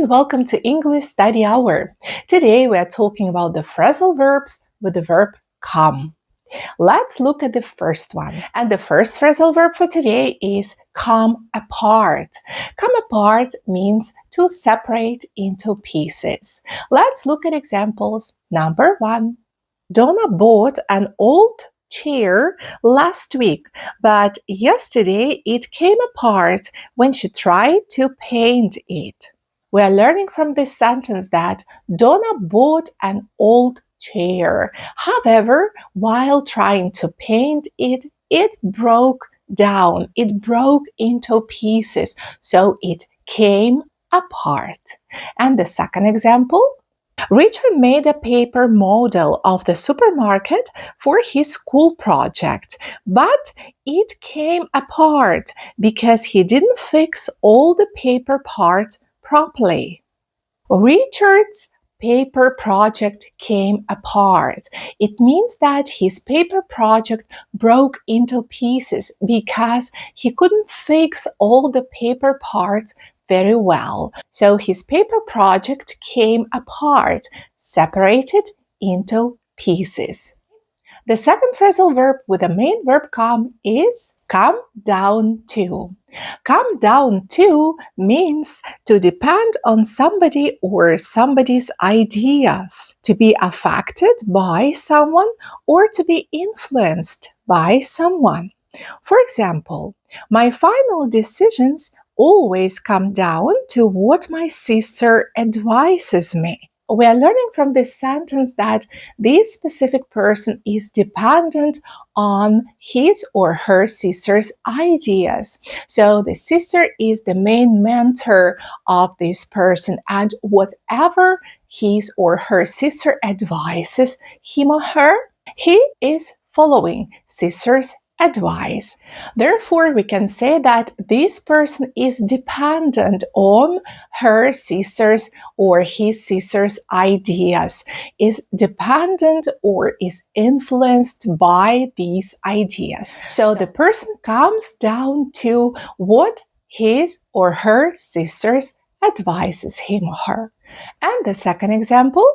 and welcome to English Study Hour. Today we are talking about the phrasal verbs with the verb come. Let's look at the first one. And the first phrasal verb for today is come apart. Come apart means to separate into pieces. Let's look at examples. Number 1. Donna bought an old chair last week, but yesterday it came apart when she tried to paint it. We are learning from this sentence that Donna bought an old chair. However, while trying to paint it, it broke down. It broke into pieces, so it came apart. And the second example, Richard made a paper model of the supermarket for his school project, but it came apart because he didn't fix all the paper parts properly. Richard's paper project came apart. It means that his paper project broke into pieces because he couldn't fix all the paper parts very well. So his paper project came apart, separated into pieces. The second phrasal verb with the main verb come is come down to. Come down to means to depend on somebody or somebody's ideas, to be affected by someone or to be influenced by someone. For example, my final decisions always come down to what my sister advises me. We are learning from this sentence that this specific person is dependent on his or her sister's ideas. So the sister is the main mentor of this person, and whatever his or her sister advises him or her, he is following sister's advice. Therefore, we can say that this person is dependent on her sister's or his sister's ideas, is dependent or is influenced by these ideas. So the person comes down to what his or her sister's advises him or her. And the second example,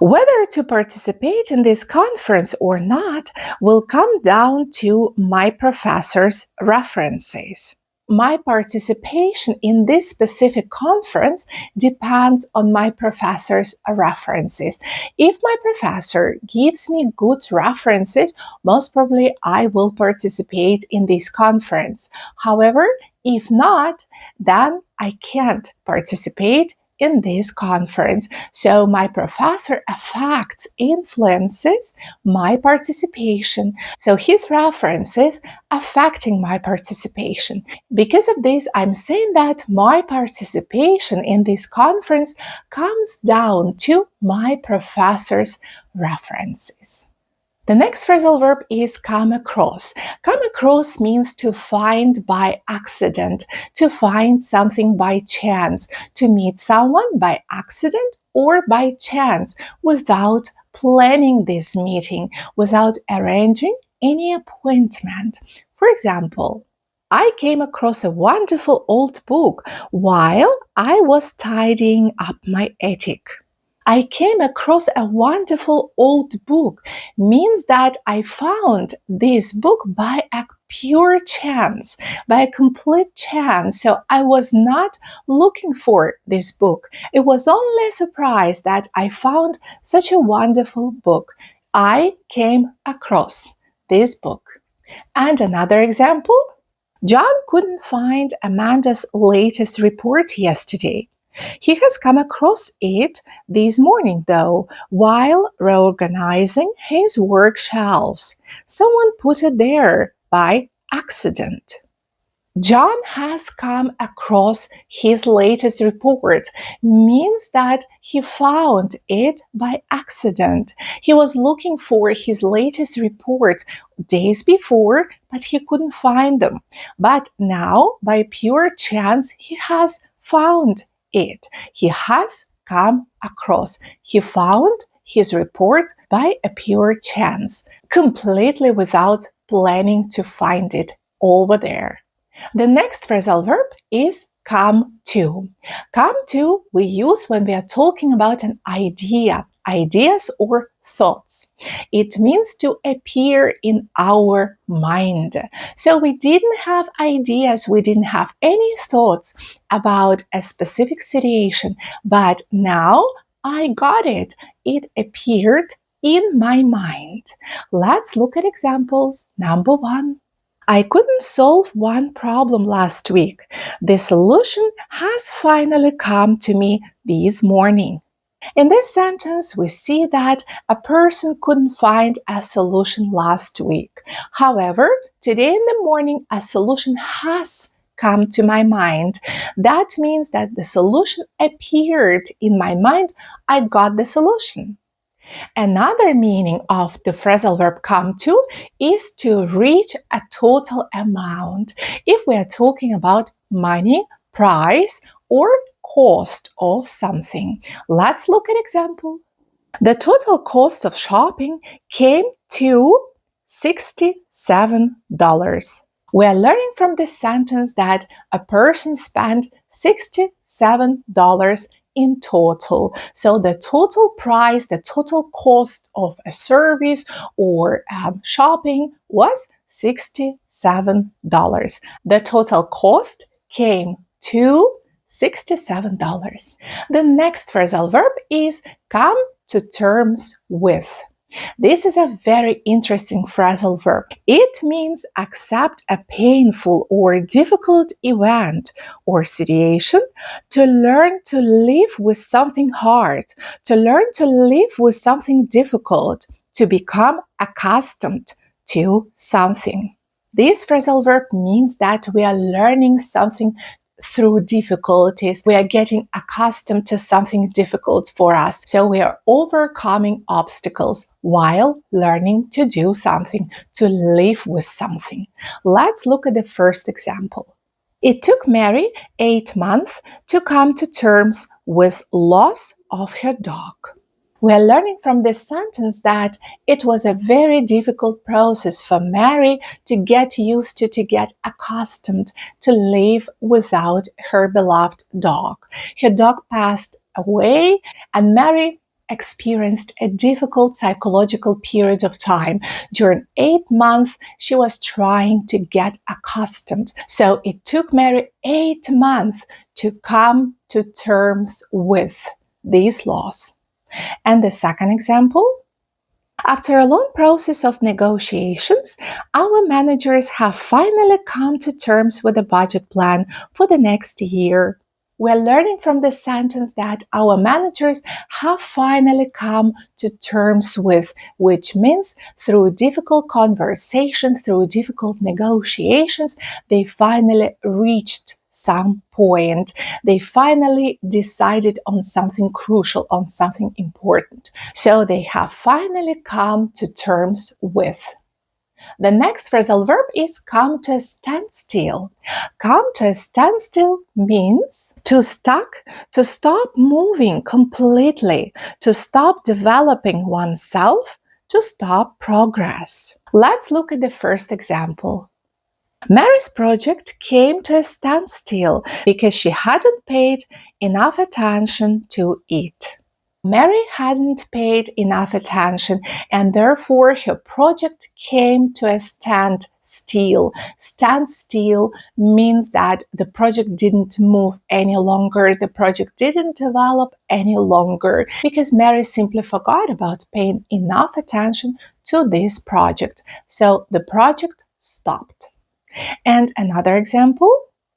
whether to participate in this conference or not will come down to my professor's references. My participation in this specific conference depends on my professor's references. If my professor gives me good references, most probably I will participate in this conference. However, if not, then I can't participate in this conference. So my professor affects, influences my participation. So his references affecting my participation. Because of this, I'm saying that my participation in this conference comes down to my professor's references. The next phrasal verb is come across. Come across means to find by accident, to find something by chance, to meet someone by accident or by chance without planning this meeting, without arranging any appointment. For example, I came across a wonderful old book while I was tidying up my attic. I came across a wonderful old book means that I found this book by a pure chance, by a complete chance. So I was not looking for this book. It was only a surprise that I found such a wonderful book. I came across this book. And another example, John couldn't find Amanda's latest report yesterday. He has come across it this morning, though, while reorganizing his work shelves. Someone put it there by accident. John has come across his latest report means that he found it by accident. He was looking for his latest report days before, but he couldn't find them. But now, by pure chance, he has found it. He has come across. He found his report by a pure chance, completely without planning to find it over there. The next phrasal verb is come to. Come to we use when we are talking about an idea, ideas or thoughts. It means to appear in our mind. So we didn't have ideas, we didn't have any thoughts about a specific situation, but now I got it. It appeared in my mind. Let's look at examples. Number 1. I couldn't solve one problem last week. The solution has finally come to me this morning. In this sentence, we see that a person couldn't find a solution last week. However, today in the morning, a solution has come to my mind. That means that the solution appeared in my mind. I got the solution. Another meaning of the phrasal verb come to is to reach a total amount. If we are talking about money, price, or cost of something. Let's look at example. The total cost of shopping came to $67. We are learning from this sentence that a person spent $67 in total. So the total price, the total cost of a service or shopping was $67. The total cost came to $67. The next phrasal verb is come to terms with. This is a very interesting phrasal verb. It means accept a painful or difficult event or situation, to learn to live with something hard, to learn to live with something difficult, to become accustomed to something. This phrasal verb means that we are learning something through difficulties. We are getting accustomed to something difficult for us. So we are overcoming obstacles while learning to do something, to live with something. Let's look at the first example. It took Mary 8 months to come to terms with loss of her dog. We are learning from this sentence that it was a very difficult process for Mary to get used to get accustomed to live without her beloved dog. Her dog passed away and Mary experienced a difficult psychological period of time. During 8 months, she was trying to get accustomed. So it took Mary 8 months to come to terms with this loss. And the second example, after a long process of negotiations, our managers have finally come to terms with a budget plan for the next year. We're learning from this sentence that our managers have finally come to terms with, which means through difficult conversations, through difficult negotiations, they finally reached some point. They finally decided on something crucial, on something important. So they have finally come to terms with. The next phrasal verb is come to a standstill. Come to a standstill means to stuck, to stop moving completely, to stop developing oneself, to stop progress. Let's look at the first example. Mary's project came to a standstill because she hadn't paid enough attention to it. Mary hadn't paid enough attention and therefore her project came to a standstill. Standstill means that the project didn't move any longer, the project didn't develop any longer because Mary simply forgot about paying enough attention to this project. So the project stopped. And another example,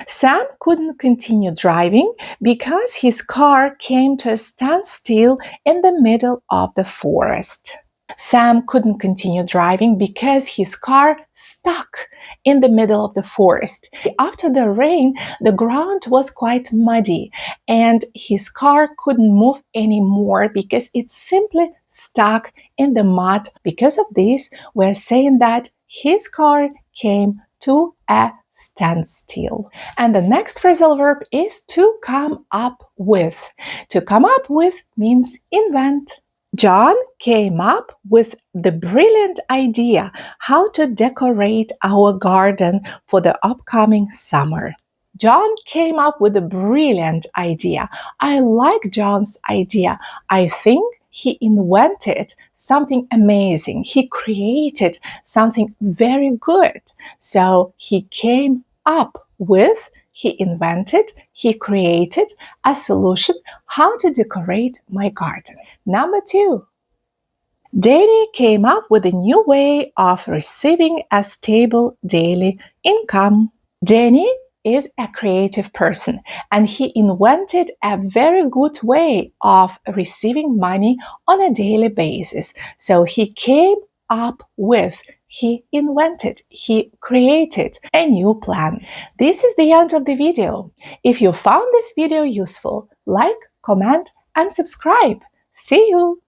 Sam couldn't continue driving because his car came to a standstill in the middle of the forest. Sam couldn't continue driving because his car stuck in the middle of the forest. After the rain, the ground was quite muddy and his car couldn't move anymore because it simply stuck in the mud. Because of this, we're saying that his car came to a standstill. And the next phrasal verb is to come up with. To come up with means invent. John came up with the brilliant idea how to decorate our garden for the upcoming summer. John came up with a brilliant idea. I like John's idea. I think he invented something amazing. He created something very good. So he came up with, he invented, he created a solution how to decorate my garden. Number 2. Danny came up with a new way of receiving a stable daily income. Danny is a creative person and he invented a very good way of receiving money on a daily basis. So he came up with, he invented, he created a new plan. This is the end of the video. If you found this video useful, like, comment, and subscribe. See you!